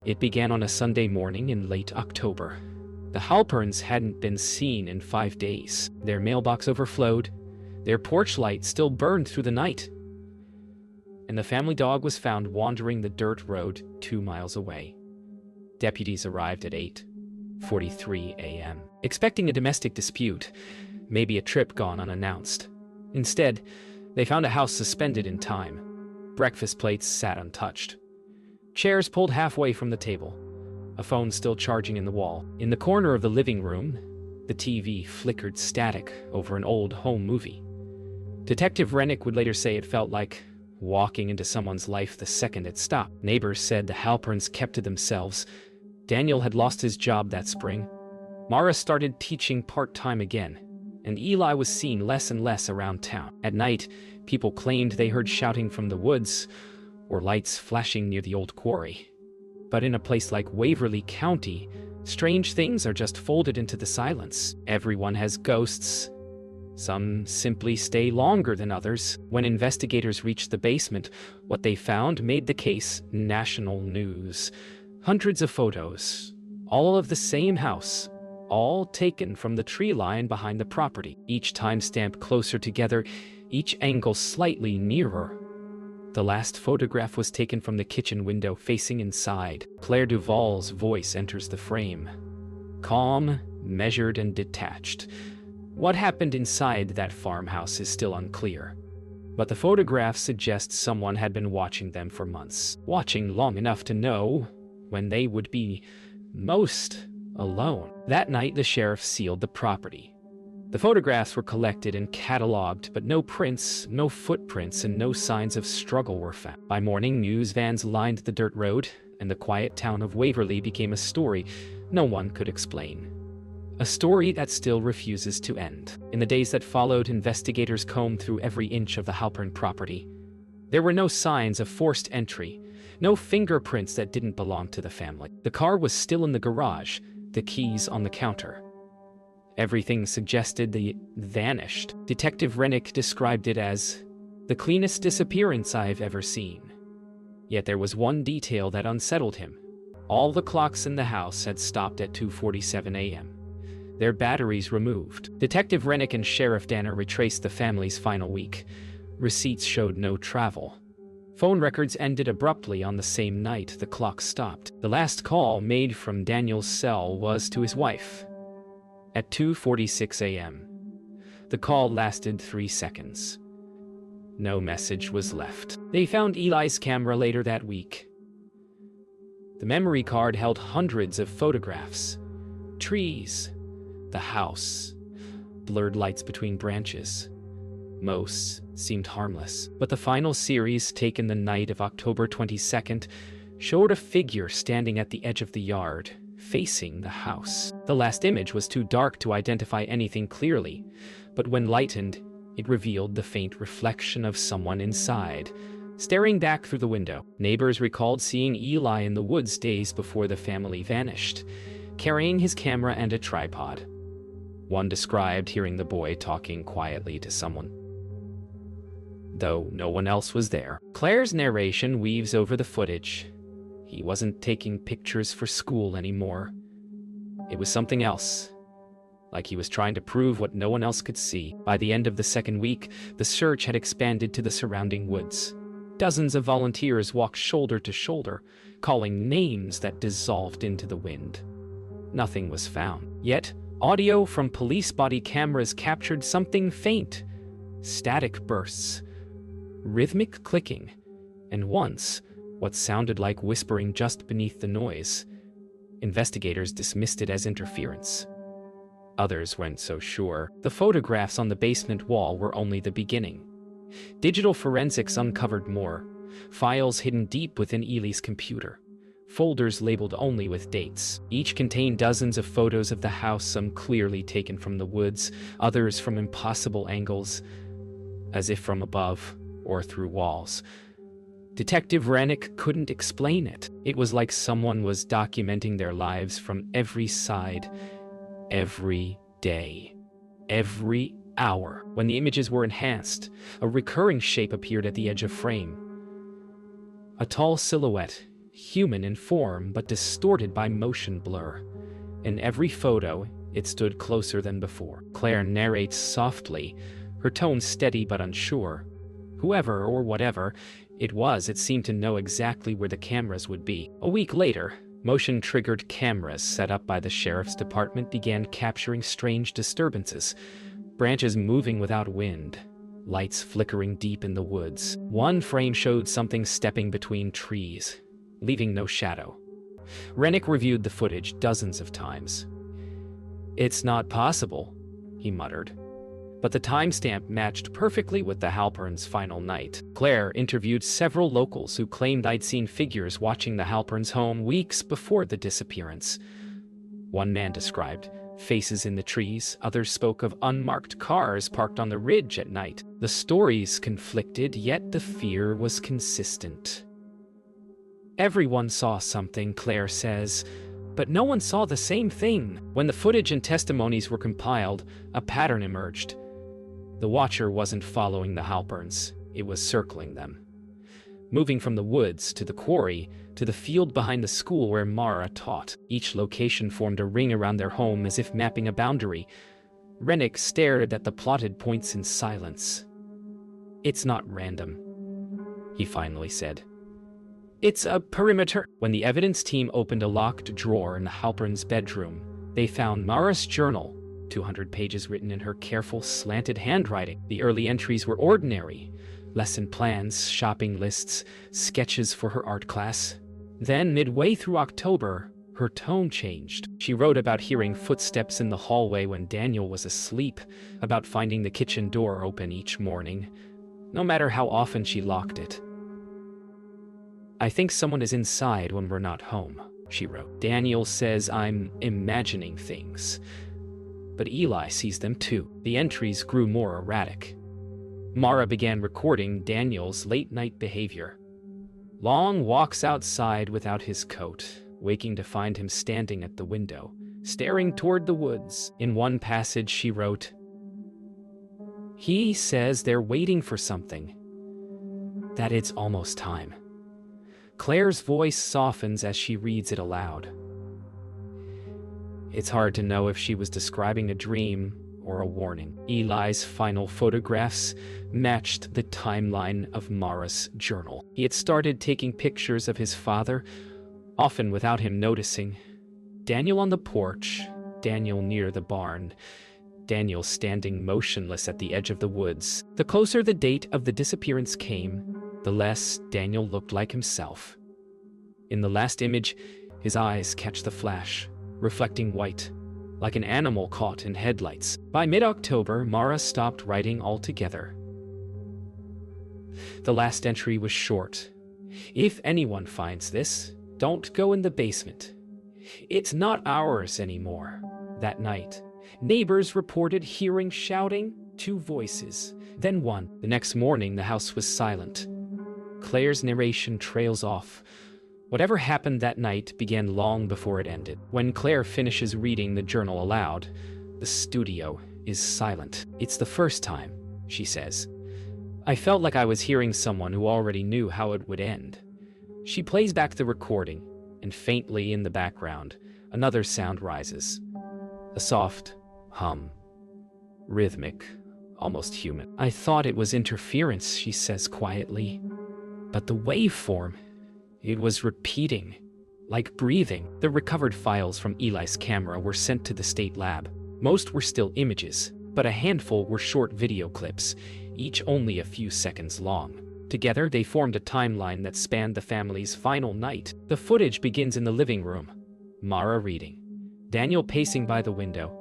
It began on a Sunday morning in late October. The Halperns hadn't been seen in 5 days. Their mailbox overflowed, their porch light still burned through the night, and the family dog was found wandering the dirt road 2 miles away. Deputies arrived at 8:43 a.m., expecting a domestic dispute, maybe a trip gone unannounced. Instead, they found a house suspended in time. Breakfast plates sat untouched. Chairs pulled halfway from the table. A phone still charging in the wall. In the corner of the living room, the TV flickered static over an old home movie. Detective Rennick would later say it felt like walking into someone's life the second it stopped. Neighbors said the Halperns kept to themselves. Daniel had lost his job that spring. Mara started teaching part-time again, and Eli was seen less and less around town. At night, people claimed they heard shouting from the woods or lights flashing near the old quarry. But in a place like Waverly County, strange things are just folded into the silence. Everyone has ghosts. Some simply stay longer than others. When investigators reached the basement, what they found made the case national news. Hundreds of photos, all of the same house, all taken from the tree line behind the property. Each timestamp closer together, each angle slightly nearer. The last photograph was taken from the kitchen window facing inside. Claire Duvall's voice enters the frame. Calm, measured, and detached. What happened inside that farmhouse is still unclear, but the photographs suggest someone had been watching them for months, watching long enough to know when they would be most alone. That night, the sheriff sealed the property. The photographs were collected and cataloged, but no prints, no footprints, and no signs of struggle were found. By morning, news vans lined the dirt road, and the quiet town of Waverly became a story no one could explain. A story that still refuses to end. In the days that followed, investigators combed through every inch of the Halpern property. There were no signs of forced entry, no fingerprints that didn't belong to the family. The car was still in the garage, the keys on the counter. Everything suggested they vanished. Detective Rennick described it as the cleanest disappearance I've ever seen. Yet there was one detail that unsettled him. All the clocks in the house had stopped at 2:47 a.m. Their batteries removed. Detective Rennick and Sheriff Danner retraced the family's final week. Receipts showed no travel. Phone records ended abruptly on the same night the clock stopped. The last call made from Daniel's cell was to his wife. At 2:46 a.m. The call lasted 3 seconds. No message was left. They found Eli's camera later that week. The memory card held hundreds of photographs. Trees, the house, blurred lights between branches. Most seemed harmless, but the final series, taken the night of October 22nd, showed a figure standing at the edge of the yard, facing the house. The last image was too dark to identify anything clearly, but when lightened, it revealed the faint reflection of someone inside, staring back through the window. Neighbors recalled seeing Eli in the woods days before the family vanished, carrying his camera and a tripod. One described hearing the boy talking quietly to someone, though no one else was there. Claire's narration weaves over the footage. He wasn't taking pictures for school anymore. It was something else, like he was trying to prove what no one else could see. By the end of the second week, the search had expanded to the surrounding woods. Dozens of volunteers walked shoulder to shoulder, calling names that dissolved into the wind. Nothing was found. Yet, audio from police body cameras captured something faint. Static bursts, rhythmic clicking, and once, what sounded like whispering just beneath the noise. Investigators dismissed it as interference. Others weren't so sure. The photographs on the basement wall were only the beginning. Digital forensics uncovered more. Files hidden deep within Eli's computer. Folders labeled only with dates. Each contained dozens of photos of the house, some clearly taken from the woods, others from impossible angles, as if from above or through walls. Detective Rennick couldn't explain it. It was like someone was documenting their lives from every side, every day, every hour. When the images were enhanced, a recurring shape appeared at the edge of frame. A tall silhouette, human in form but distorted by motion blur. In every photo, it stood closer than before. Claire narrates softly, her tone steady but unsure. Whoever or whatever it was, it seemed to know exactly where the cameras would be. A week later, motion-triggered cameras set up by the sheriff's department began capturing strange disturbances. Branches moving without wind, lights flickering deep in the woods. One frame showed something stepping between trees, leaving no shadow. Rennick reviewed the footage dozens of times. "It's not possible," he muttered. But the timestamp matched perfectly with the Halperns' final night. Claire interviewed several locals who claimed I'd seen figures watching the Halperns' home weeks before the disappearance. One man described faces in the trees, others spoke of unmarked cars parked on the ridge at night. The stories conflicted, yet the fear was consistent. "Everyone saw something," Claire says, "but no one saw the same thing." When the footage and testimonies were compiled, a pattern emerged. The watcher wasn't following the Halperns, it was circling them. Moving from the woods to the quarry to the field behind the school where Mara taught. Each location formed a ring around their home as if mapping a boundary. Rennick stared at the plotted points in silence. "It's not random," he finally said. "It's a perimeter." When the evidence team opened a locked drawer in the Halperns' bedroom, they found Mara's journal, 200 pages written in her careful, slanted handwriting. The early entries were ordinary. Lesson plans, shopping lists, sketches for her art class. Then, midway through October, her tone changed. She wrote about hearing footsteps in the hallway when Daniel was asleep, about finding the kitchen door open each morning, no matter how often she locked it. "I think someone is inside when we're not home," she wrote. "Daniel says I'm imagining things, but Eli sees them too." The entries grew more erratic. Mara began recording Daniel's late-night behavior. Long walks outside without his coat, waking to find him standing at the window, staring toward the woods. In one passage she wrote, "He says they're waiting for something, that it's almost time." Claire's voice softens as she reads it aloud. It's hard to know if she was describing a dream or a warning. Eli's final photographs matched the timeline of Mara's journal. He had started taking pictures of his father, often without him noticing. Daniel on the porch, Daniel near the barn, Daniel standing motionless at the edge of the woods. The closer the date of the disappearance came, the less Daniel looked like himself. In the last image, his eyes catch the flash, reflecting white, like an animal caught in headlights. By mid-October, Mara stopped writing altogether. The last entry was short. "If anyone finds this, don't go in the basement. It's not ours anymore." That night, neighbors reported hearing shouting, 2 voices, then 1. The next morning, the house was silent. Claire's narration trails off. Whatever happened that night began long before it ended. When Claire finishes reading the journal aloud, the studio is silent. "It's the first time," she says. "I felt like I was hearing someone who already knew how it would end." She plays back the recording, and faintly in the background, another sound rises. A soft hum. Rhythmic, almost human. "I thought it was interference," she says quietly. "But the waveform, it was repeating, like breathing." The recovered files from Eli's camera were sent to the state lab. Most were still images, but a handful were short video clips, each only a few seconds long. Together, they formed a timeline that spanned the family's final night. The footage begins in the living room. Mara reading. Daniel pacing by the window.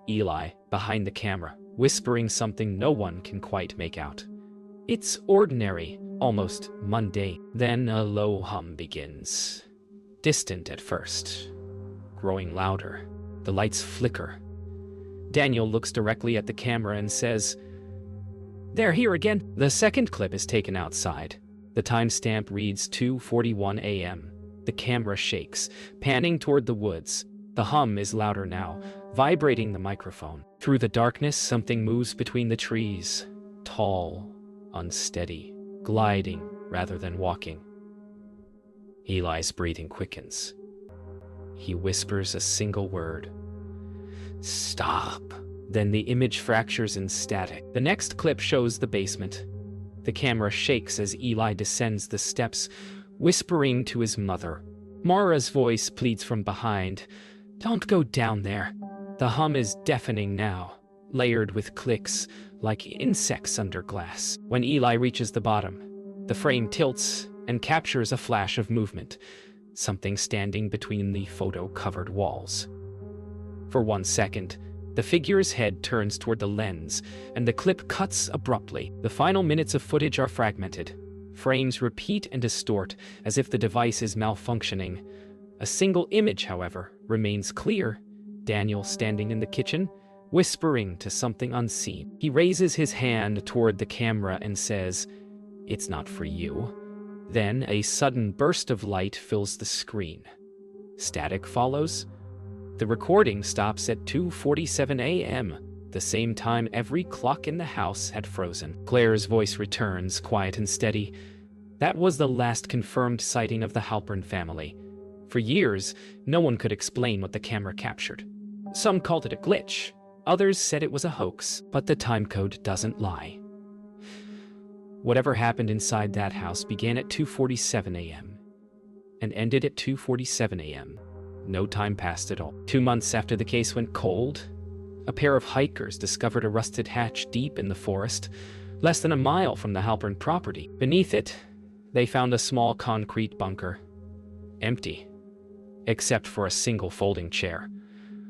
Eli behind the camera, whispering something no one can quite make out. It's ordinary, almost mundane. Then a low hum begins. Distant at first, growing louder. The lights flicker. Daniel looks directly at the camera and says, "They're here again." The second clip is taken outside. The timestamp reads 2:41 a.m. The camera shakes, panning toward the woods. The hum is louder now, vibrating the microphone. Through the darkness, something moves between the trees. Tall, unsteady, gliding rather than walking. Eli's breathing quickens. He whispers a single word. Stop. Then the image fractures in static. The next clip shows the basement. The camera shakes as Eli descends the steps, whispering to his mother. Mara's voice pleads from behind. Don't go down there. The hum is deafening now, layered with clicks, like insects under glass. When Eli reaches the bottom, the frame tilts and captures a flash of movement, something standing between the photo-covered walls. For 1 second, the figure's head turns toward the lens, and the clip cuts abruptly. The final minutes of footage are fragmented. Frames repeat and distort, as if the device is malfunctioning. A single image, however, remains clear. Daniel standing in the kitchen, whispering to something unseen. He raises his hand toward the camera and says, "It's not for you." Then a sudden burst of light fills the screen. Static follows. The recording stops at 2:47 a.m., the same time every clock in the house had frozen. Claire's voice returns, quiet and steady. That was the last confirmed sighting of the Halpern family. For years, no one could explain what the camera captured. Some called it a glitch. Others said it was a hoax, but the timecode doesn't lie. Whatever happened inside that house began at 2:47 a.m. and ended at 2:47 a.m. No time passed at all. 2 months after the case went cold, a pair of hikers discovered a rusted hatch deep in the forest, less than a mile from the Halpern property. Beneath it, they found a small concrete bunker. Empty, except for a single folding chair,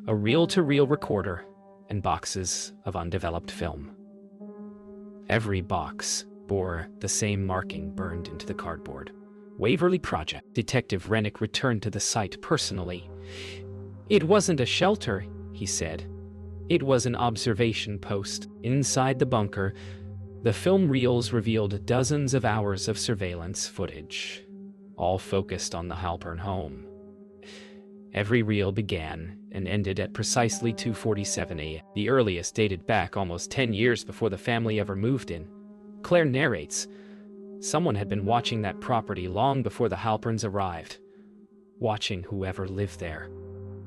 a reel-to-reel recorder, and boxes of undeveloped film. Every box bore the same marking burned into the cardboard. Waverly Project. Detective Rennick returned to the site personally. It wasn't a shelter, he said. It was an observation post. Inside the bunker, the film reels revealed dozens of hours of surveillance footage, all focused on the Halpern home. Every reel began and ended at precisely 2:47 a.m. The earliest dated back almost 10 years before the family ever moved in. Claire narrates, someone had been watching that property long before the Halperns arrived, watching whoever lived there,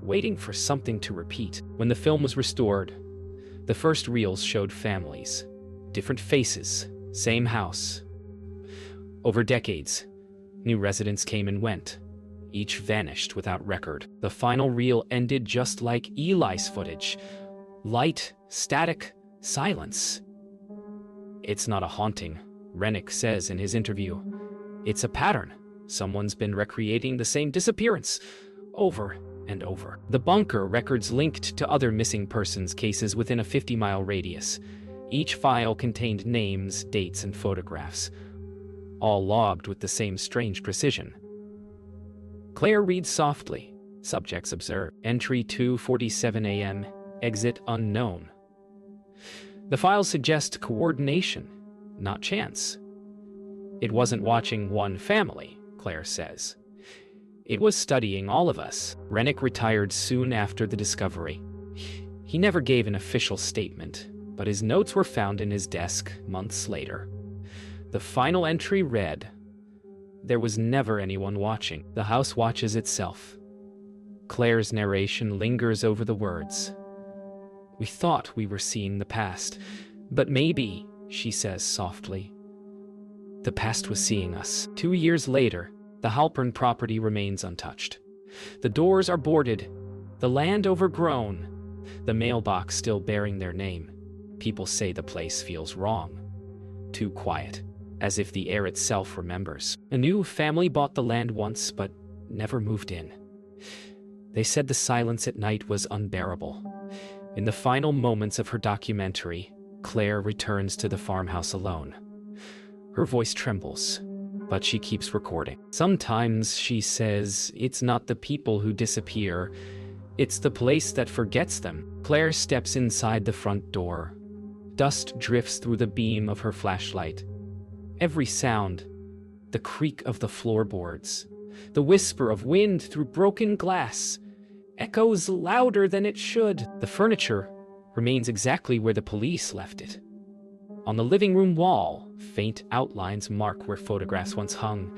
waiting for something to repeat. When the film was restored, the first reels showed families, different faces, same house. Over decades, new residents came and went. Each vanished without record. The final reel ended just like Eli's footage. Light, static, silence. It's not a haunting, Rennick says in his interview. It's a pattern. Someone's been recreating the same disappearance over and over. The bunker records linked to other missing persons cases within a 50-mile radius. Each file contained names, dates, and photographs, all logged with the same strange precision. Claire reads softly. Subjects observed. Entry 2:47 a.m. Exit unknown. The files suggest coordination, not chance. It wasn't watching one family, Claire says. It was studying all of us. Rennick retired soon after the discovery. He never gave an official statement, but his notes were found in his desk months later. The final entry read, "There was never anyone watching. The house watches itself." Claire's narration lingers over the words. "We thought we were seeing the past, but maybe," she says softly, "the past was seeing us." 2 years later, the Halpern property remains untouched. The doors are boarded, the land overgrown, the mailbox still bearing their name. People say the place feels wrong, too quiet, as if the air itself remembers. A new family bought the land once, but never moved in. They said the silence at night was unbearable. In the final moments of her documentary, Claire returns to the farmhouse alone. Her voice trembles, but she keeps recording. Sometimes, she says, it's not the people who disappear, it's the place that forgets them. Claire steps inside the front door. Dust drifts through the beam of her flashlight. Every sound, the creak of the floorboards, the whisper of wind through broken glass, echoes louder than it should. The furniture remains exactly where the police left it. On the living room wall, faint outlines mark where photographs once hung,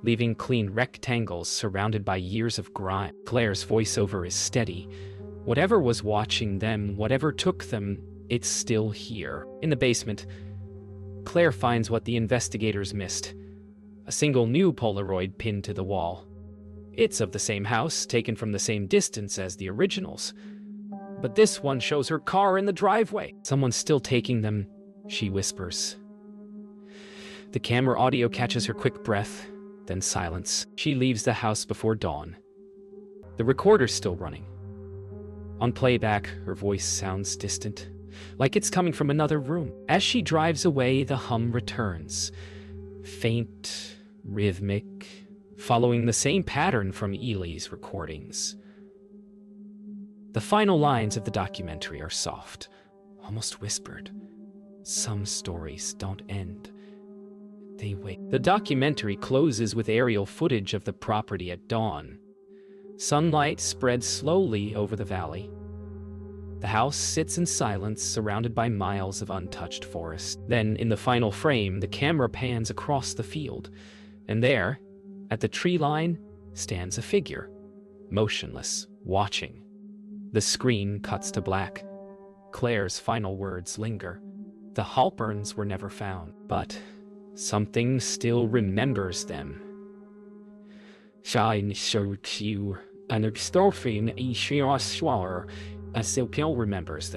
leaving clean rectangles surrounded by years of grime. Claire's voiceover is steady. Whatever was watching them, whatever took them, it's still here. In the basement, Claire finds what the investigators missed. A single new Polaroid pinned to the wall. It's of the same house, taken from the same distance as the originals. But this one shows her car in the driveway. Someone's still taking them, she whispers. The camera audio catches her quick breath, then silence. She leaves the house before dawn. The recorder's still running. On playback, her voice sounds distant, like it's coming from another room. As she drives away, the hum returns. Faint, rhythmic, following the same pattern from Ely's recordings. The final lines of the documentary are soft, almost whispered. Some stories don't end. They wait. The documentary closes with aerial footage of the property at dawn. Sunlight spreads slowly over the valley. The house sits in silence, surrounded by miles of untouched forest. Then, in the final frame, the camera pans across the field, and there, at the tree line, stands a figure, motionless, watching. The screen cuts to black. Claire's final words linger. The Halperns were never found, but something still remembers them. Shine showed you an extortion a sheer swallow. A still remembers them.